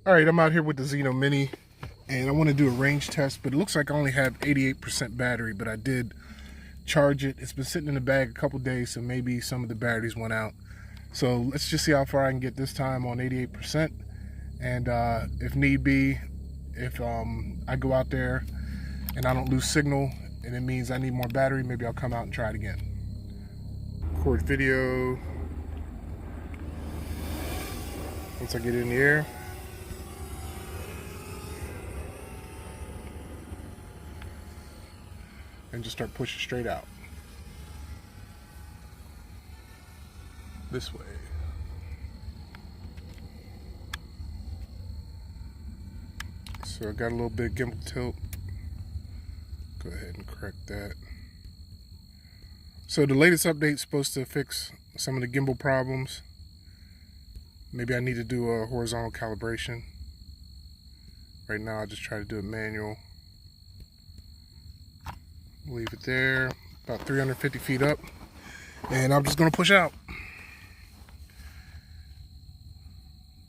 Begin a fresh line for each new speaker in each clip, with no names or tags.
All right, I'm out here with the Zino Mini, and I want to do a range test, but it looks like I only have 88% battery, but I did charge it. It's been sitting in the bag a couple days, so maybe some of the batteries went out. So let's just see how far I can get this time on 88%. And if need be, if I go out there and I don't lose signal, and it means I need more battery, maybe I'll come out and try it again. Record video. Once I get in the air. And just start pushing straight out. This way. So I got a little bit of gimbal tilt. Go ahead and correct that. So the latest update is supposed to fix some of the gimbal problems. Maybe I need to do a horizontal calibration. Right now I just try to do it manual. Leave it there, about 350 feet up, and I'm just going to push out.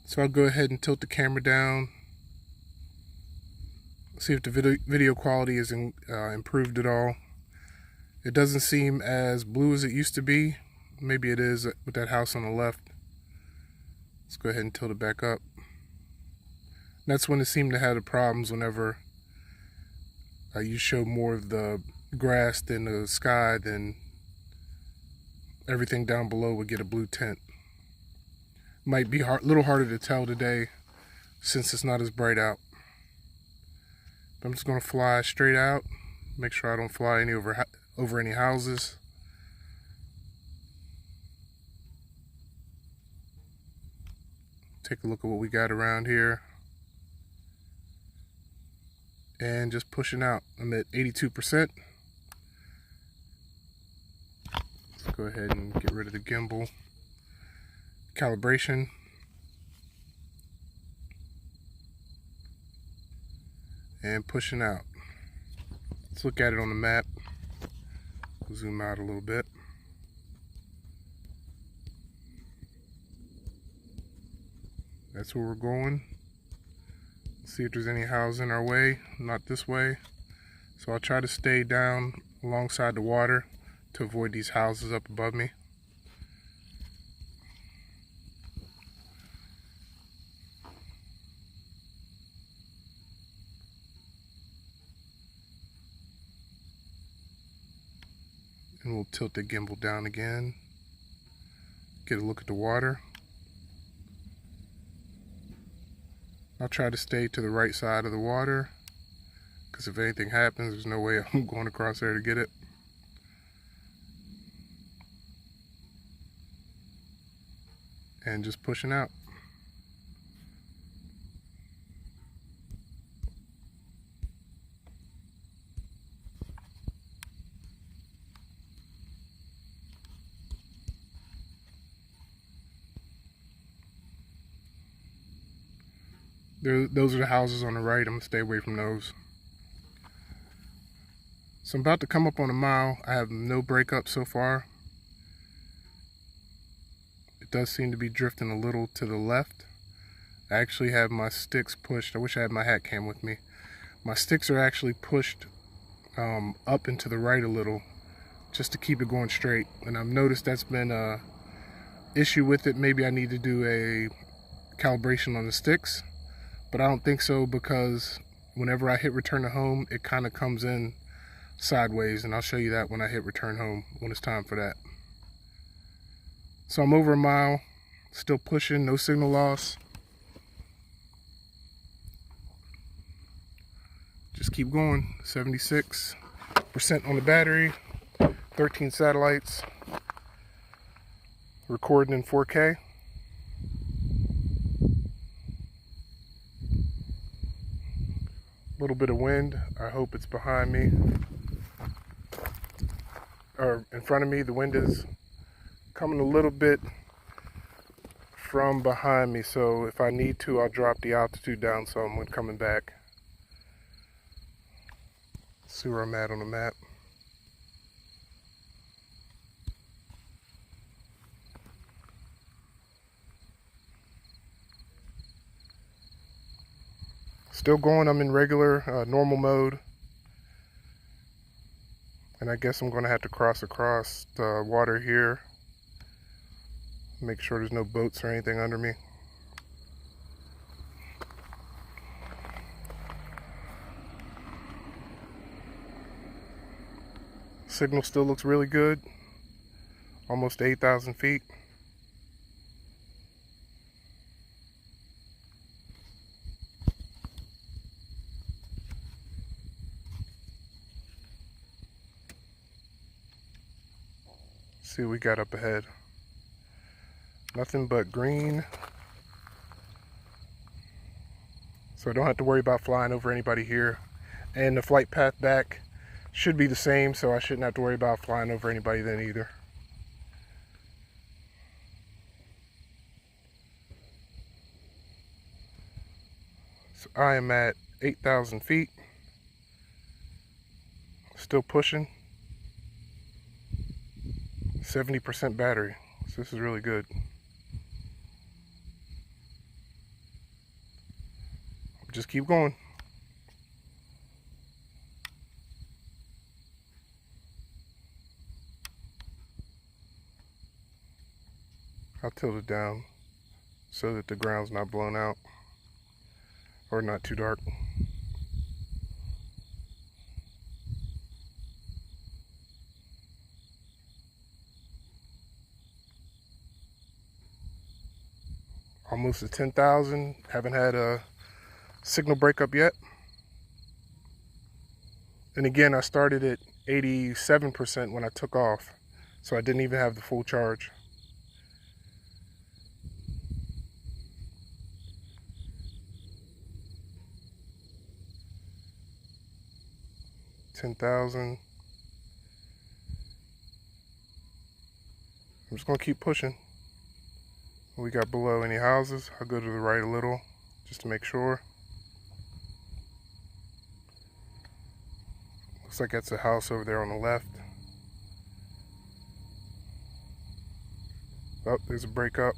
So I'll go ahead and tilt the camera down, see if the video quality is improved at all. It doesn't seem as blue as it used to be. Maybe it is with that house on the left. Let's go ahead and tilt it back up. That's when it seemed to have the problems, whenever you show more of the grass than the sky, then everything down below would get a blue tint. Might be a little harder to tell today since it's not as bright out. But I'm just going to fly straight out, make sure I don't fly over any houses. Take a look at what we got around here. And just pushing out. I'm at 82%. Let's go ahead and get rid of the gimbal. Calibration. And pushing out. Let's look at it on the map. Zoom out a little bit. That's where we're going. See if there's any houses in our way. Not this way. So I'll try to stay down alongside the water to avoid these houses up above me. And we'll tilt the gimbal down again. Get a look at the water. I'll try to stay to the right side of the water, because if anything happens, there's no way I'm going across there to get it. And just pushing out. Those are the houses on the right. I'm going to stay away from those. So I'm about to come up on a mile. I have no breakup so far. It does seem to be drifting a little to the left. I actually have my sticks pushed. I wish I had my hat cam with me. My sticks are actually pushed up and to the right a little, just to keep it going straight. And I've noticed that's been an issue with it. Maybe I need to do a calibration on the sticks. But I don't think so, because whenever I hit return to home, it kind of comes in sideways, and I'll show you that when I hit return home, when it's time for that. So I'm over a mile, still pushing, no signal loss. Just keep going. 76% on the battery, 13 satellites, recording in 4K. Little bit of wind. I hope it's behind me or in front of me. The wind is coming a little bit from behind me, so if I need to, I'll drop the altitude down some when coming back. See where I'm at on the map. Still going. I'm in regular, normal mode. And I guess I'm going to have to cross across the water here. Make sure there's no boats or anything under me. Signal still looks really good. Almost 8,000 feet. See what we got up ahead. Nothing but green. So I don't have to worry about flying over anybody here. And the flight path back should be the same, so I shouldn't have to worry about flying over anybody then either. So I am at 8,000 feet. Still pushing. 70% battery. So this is really good. Just keep going. I'll tilt it down so that the ground's not blown out or not too dark. Almost at 10,000. Haven't had a signal breakup yet. And again, I started at 87% when I took off, so I didn't even have the full charge. $10,000. I'm just gonna keep pushing. We got below any houses. I'll go to the right a little just to make sure. Looks like that's a house over there on the left. Oh, there's a breakup.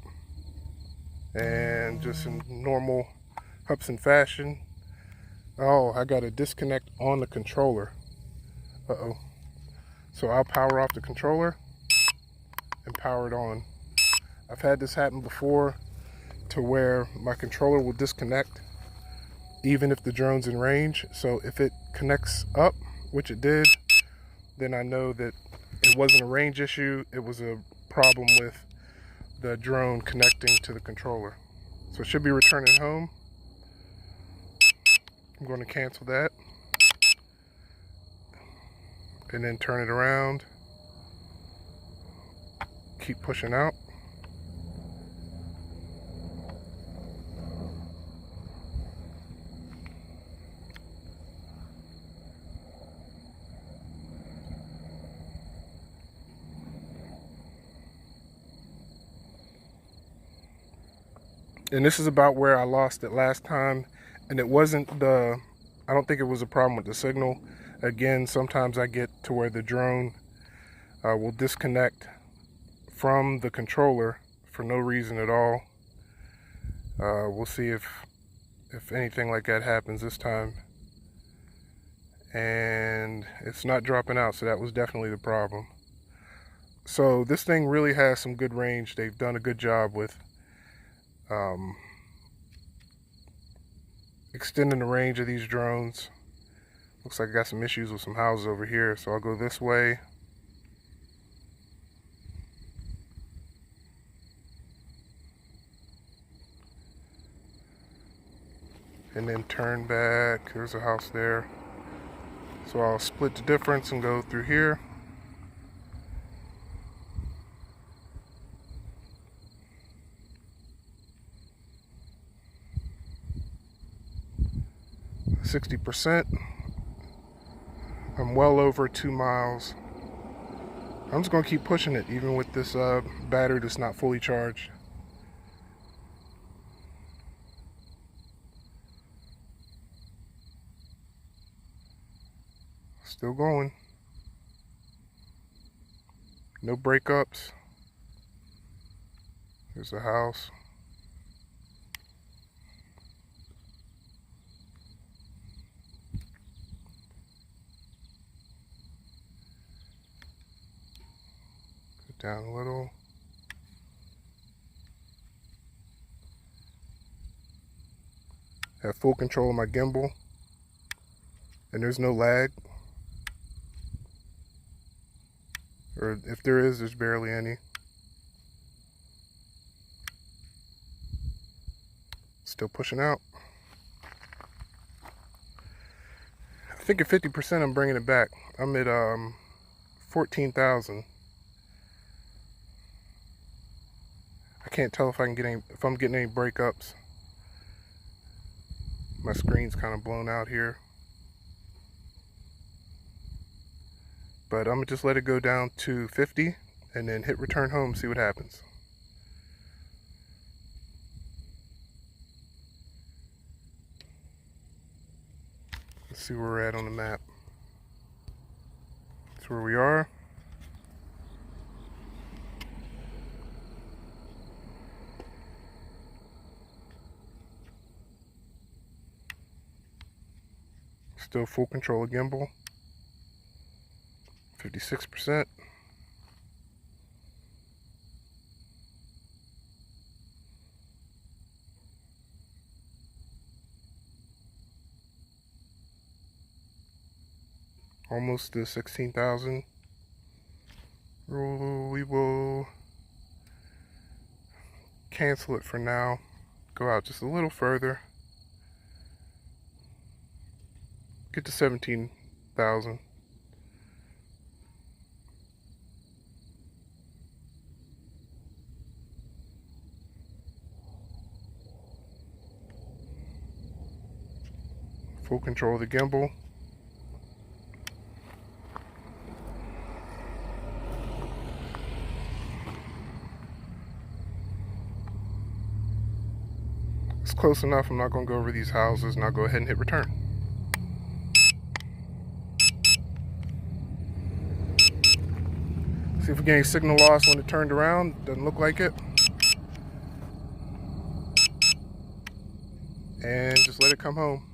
And just in normal Hubsan fashion. Oh, I got a disconnect on the controller. Uh-oh. So I'll power off the controller and power it on. I've had this happen before to where my controller will disconnect even if the drone's in range. So if it connects up, which it did, then I know that it wasn't a range issue. It was a problem with the drone connecting to the controller. So it should be returning home. I'm going to cancel that and then turn it around. Keep pushing out. And this is about where I lost it last time. And it wasn't I don't think it was a problem with the signal. Again, sometimes I get to where the drone will disconnect from the controller for no reason at all. We'll see if anything like that happens this time. And it's not dropping out, so that was definitely the problem. So this thing really has some good range. They've done a good job with extending the range of these drones. Looks like I got some issues with some houses over here, so I'll go this way. And then turn back. There's a house there. So I'll split the difference and go through here. %. I'm well over 2 miles. I'm just gonna keep pushing it even with this battery that's not fully charged. Still going. No breakups. There's a house. down a little. Have full control of my gimbal, and there's no lag, or if there is, there's barely any. Still pushing out. I think at 50% I'm bringing it back. I'm at 14,000. I can't tell if I can get any, if I'm getting any breakups. My screen's kind of blown out here. But I'm gonna just let it go down to 50 and then hit return home, see what happens. Let's see where we're at on the map. That's where we are. Still full control of gimbal. 56%. Almost to 16,000. We will cancel it for now. Go out just a little further. Get to 17,000. Full control of the gimbal. It's close enough. I'm not going to go over these houses, and I'll go ahead and hit return. See if we get any signal loss when it turned around. Doesn't look like it. And just let it come home.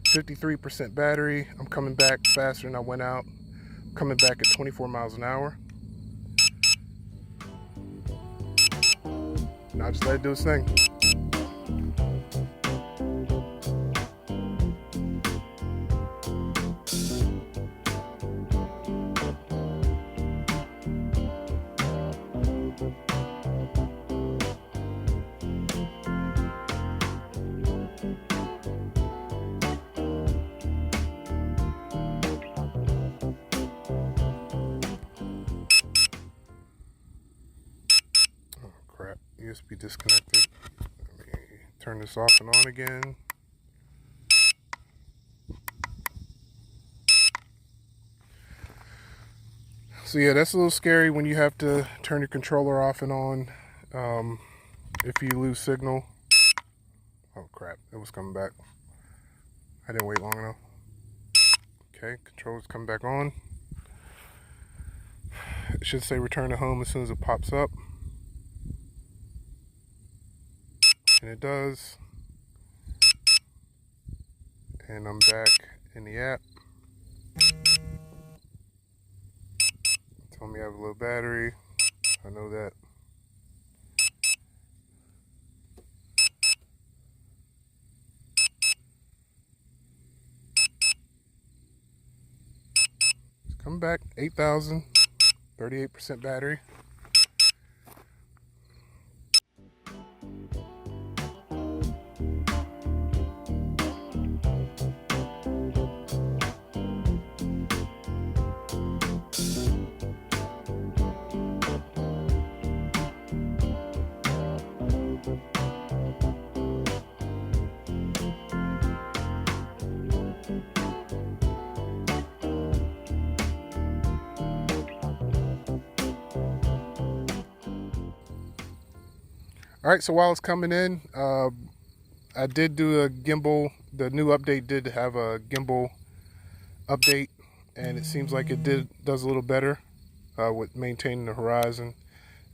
53% battery. I'm coming back faster than I went out. Coming back at 24 miles an hour. Now just let it do its thing. USB disconnected. Let me turn this off and on again. So yeah, that's a little scary when you have to turn your controller off and on if you lose signal. Oh crap, it was coming back. I didn't wait long enough. Okay, controller's coming back on. It should say return to home as soon as it pops up. And it does. And I'm back in the app. Tell me I have a low battery. I know that. It's coming back. 8,000. 38% battery. All right, so while it's coming in, I did do a gimbal. The new update did have a gimbal update, and it seems like it does a little better with maintaining the horizon.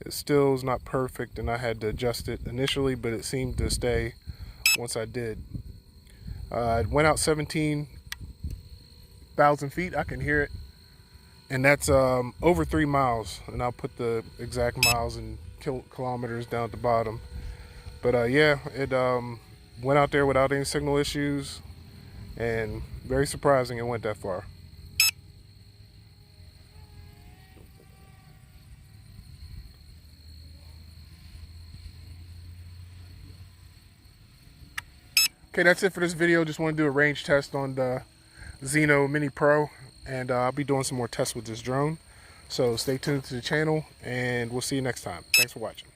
It still is not perfect, and I had to adjust it initially, but it seemed to stay once I did. It went out 17,000 feet. I can hear it and that's over 3 miles, and I'll put the exact miles and kilometers down at the bottom. But yeah, it went out there without any signal issues, and very surprising it went that far. Okay, that's it for this video. Just want to do a range test on the Zino Mini Pro, and I'll be doing some more tests with this drone. So stay tuned to the channel, and we'll see you next time. Thanks for watching.